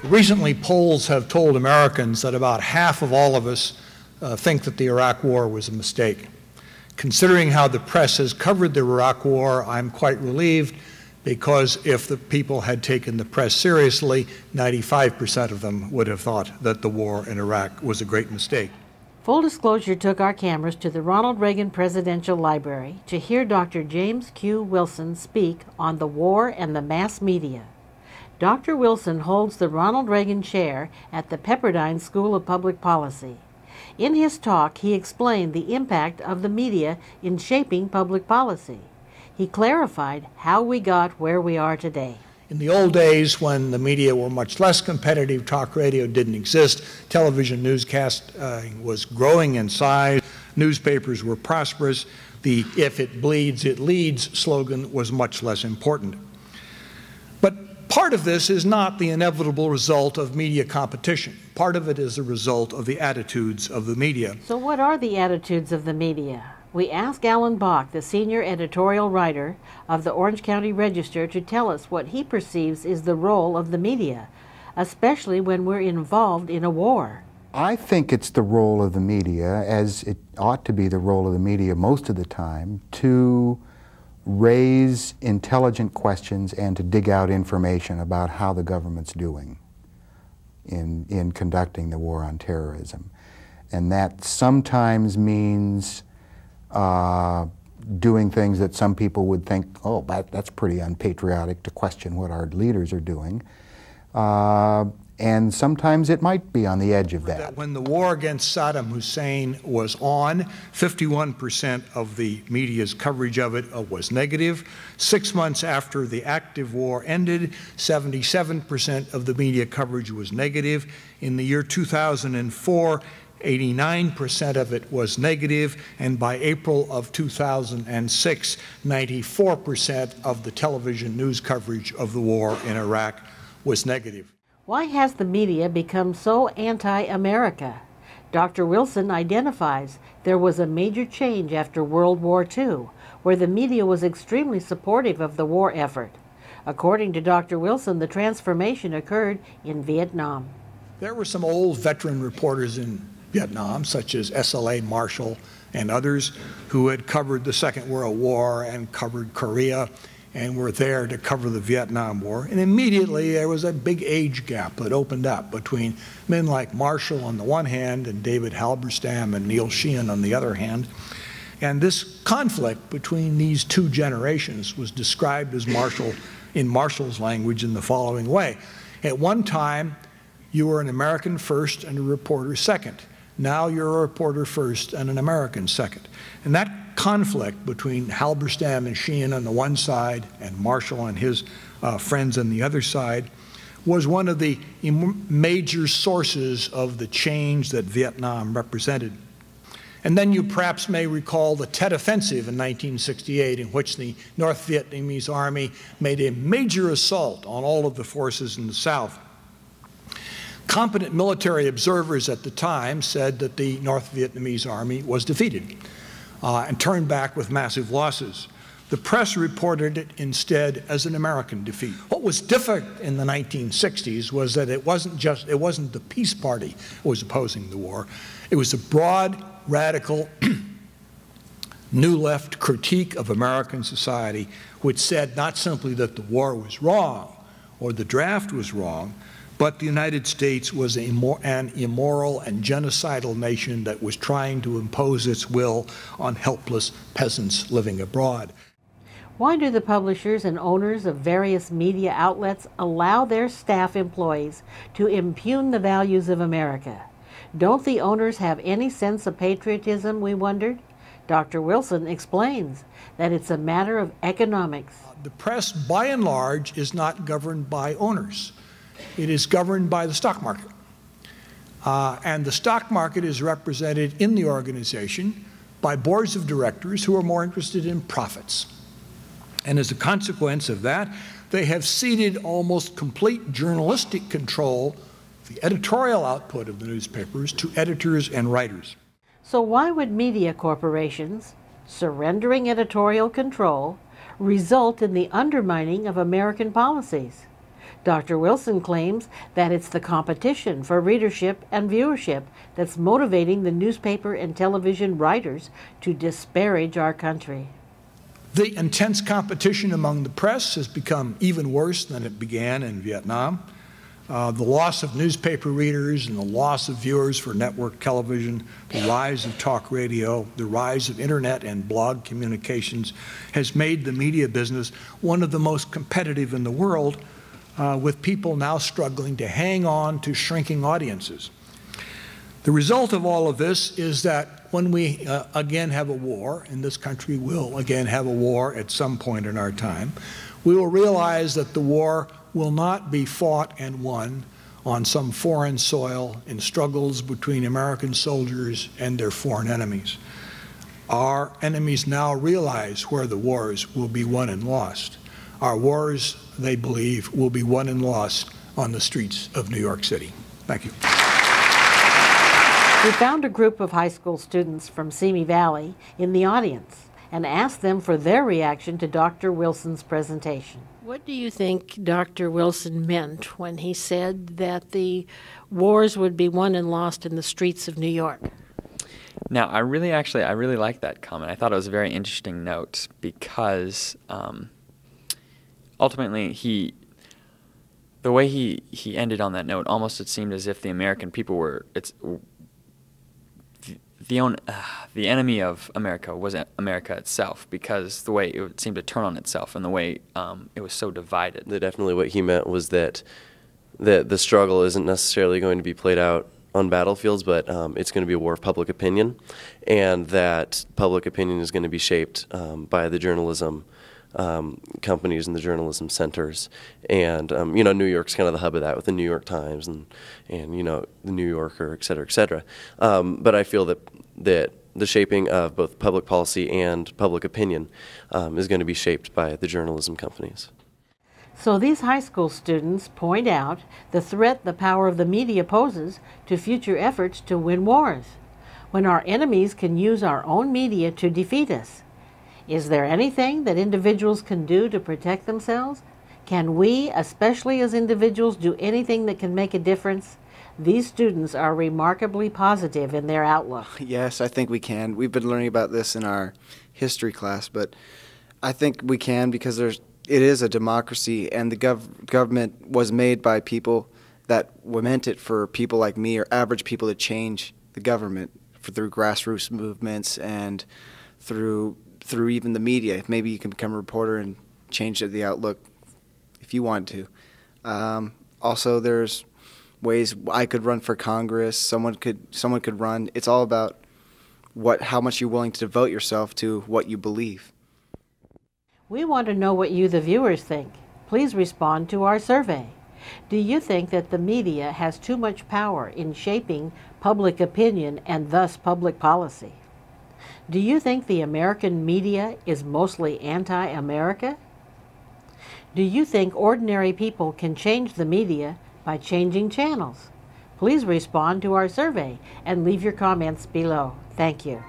Recently, polls have told Americans that about half of all of us think that the Iraq War was a mistake. Considering how the press has covered the Iraq War, I'm quite relieved, because if the people had taken the press seriously, 95% of them would have thought that the war in Iraq was a great mistake. Full disclosure took our cameras to the Ronald Reagan Presidential Library to hear Dr. James Q. Wilson speak on the war and the mass media. Dr. Wilson holds the Ronald Reagan Chair at the Pepperdine School of Public Policy. In his talk, he explained the impact of the media in shaping public policy. He clarified how we got where we are today. In the old days, when the media were much less competitive, talk radio didn't exist, television newscast was growing in size, newspapers were prosperous, the "if it bleeds, it leads" slogan was much less important. But part of this is not the inevitable result of media competition. Part of it is the result of the attitudes of the media. So what are the attitudes of the media? We asked Alan Bach, the senior editorial writer of the Orange County Register, to tell us what he perceives is the role of the media, especially when we're involved in a war. I think it's the role of the media, as it ought to be the role of the media most of the time, to raise intelligent questions and to dig out information about how the government's doing in conducting the war on terrorism. And that sometimes means doing things that some people would think, oh, that's pretty unpatriotic to question what our leaders are doing. And sometimes it might be on the edge of that. When the war against Saddam Hussein was on, 51% of the media's coverage of it was negative. 6 months after the active war ended, 77% of the media coverage was negative. In the year 2004, 89% of it was negative, and by April of 2006, 94% of the television news coverage of the war in Iraq was negative. Why has the media become so anti-America? Dr. Wilson identifies there was a major change after World War II, where the media was extremely supportive of the war effort. According to Dr. Wilson, the transformation occurred in Vietnam. There were some old veteran reporters in Vietnam, such as S.L.A. Marshall and others, who had covered the Second World War and covered Korea and were there to cover the Vietnam War. And immediately there was a big age gap that opened up between men like Marshall on the one hand and David Halberstam and Neil Sheehan on the other hand. And this conflict between these two generations was described as in Marshall's language in the following way. At one time, you were an American first and a reporter second. Now you're a reporter first and an American second. And that conflict between Halberstam and Sheehan on the one side and Marshall and his friends on the other side was one of the major sources of the change that Vietnam represented. And then you perhaps may recall the Tet Offensive in 1968, in which the North Vietnamese Army made a major assault on all of the forces in the South. Competent military observers at the time said that the North Vietnamese Army was defeated and turned back with massive losses. The press reported it instead as an American defeat. What was different in the 1960s was that it wasn't the Peace Party who was opposing the war. It was a broad, radical, New Left critique of American society, which said not simply that the war was wrong or the draft was wrong, but the United States was an immoral and genocidal nation that was trying to impose its will on helpless peasants living abroad. Why do the publishers and owners of various media outlets allow their staff employees to impugn the values of America? Don't the owners have any sense of patriotism, we wondered? Dr. Wilson explains that it's a matter of economics. The press, by and large, is not governed by owners. It is governed by the stock market. And the stock market is represented in the organization by boards of directors who are more interested in profits. And as a consequence of that, they have ceded almost complete journalistic control, the editorial output of the newspapers, to editors and writers. So why would media corporations surrendering editorial control result in the undermining of American policies? Dr. Wilson claims that it's the competition for readership and viewership that's motivating the newspaper and television writers to disparage our country. The intense competition among the press has become even worse than it began in Vietnam. The loss of newspaper readers and the loss of viewers for network television, the rise of talk radio, the rise of internet and blog communications has made the media business one of the most competitive in the world, with people now struggling to hang on to shrinking audiences. The result of all of this is that when we again have a war, and this country will again have a war at some point in our time, we will realize that the war will not be fought and won on some foreign soil in struggles between American soldiers and their foreign enemies. Our enemies now realize where the wars will be won and lost. Our wars, they believe, will be won and lost on the streets of New York City. Thank you. We found a group of high school students from Simi Valley in the audience and asked them for their reaction to Dr. Wilson's presentation. What do you think Dr. Wilson meant when he said that the wars would be won and lost in the streets of New York? Now, I really like that comment. I thought it was a very interesting note because ultimately the way he ended on that note, almost it seemed as if the American people were the enemy of America was America itself, because the way it would seem to turn on itself and the way it was so divided. Definitely what he meant was that the struggle isn't necessarily going to be played out on battlefields, but it's going to be a war of public opinion, and that public opinion is going to be shaped by the journalism companies and the journalism centers. And New York's kind of the hub of that, with the New York Times and the New Yorker, et cetera, et cetera. But I feel that the shaping of both public policy and public opinion is going to be shaped by the journalism companies. So these high school students point out the threat the power of the media poses to future efforts to win wars, when our enemies can use our own media to defeat us. Is there anything that individuals can do to protect themselves? Can we, especially as individuals, do anything that can make a difference? These students are remarkably positive in their outlook. Yes, I think we can. We've been learning about this in our history class, but I think we can because it is a democracy, and the government was made by people that meant it for people like me or average people to change the government through grassroots movements and through even the media. If maybe you can become a reporter and change the outlook if you want to. Also, there's ways I could run for Congress. Someone could run. It's all about how much you're willing to devote yourself to what you believe. We want to know what you, the viewers, think. Please respond to our survey. Do you think that the media has too much power in shaping public opinion and thus public policy? Do you think the American media is mostly anti-America? Do you think ordinary people can change the media by changing channels? Please respond to our survey and leave your comments below. Thank you.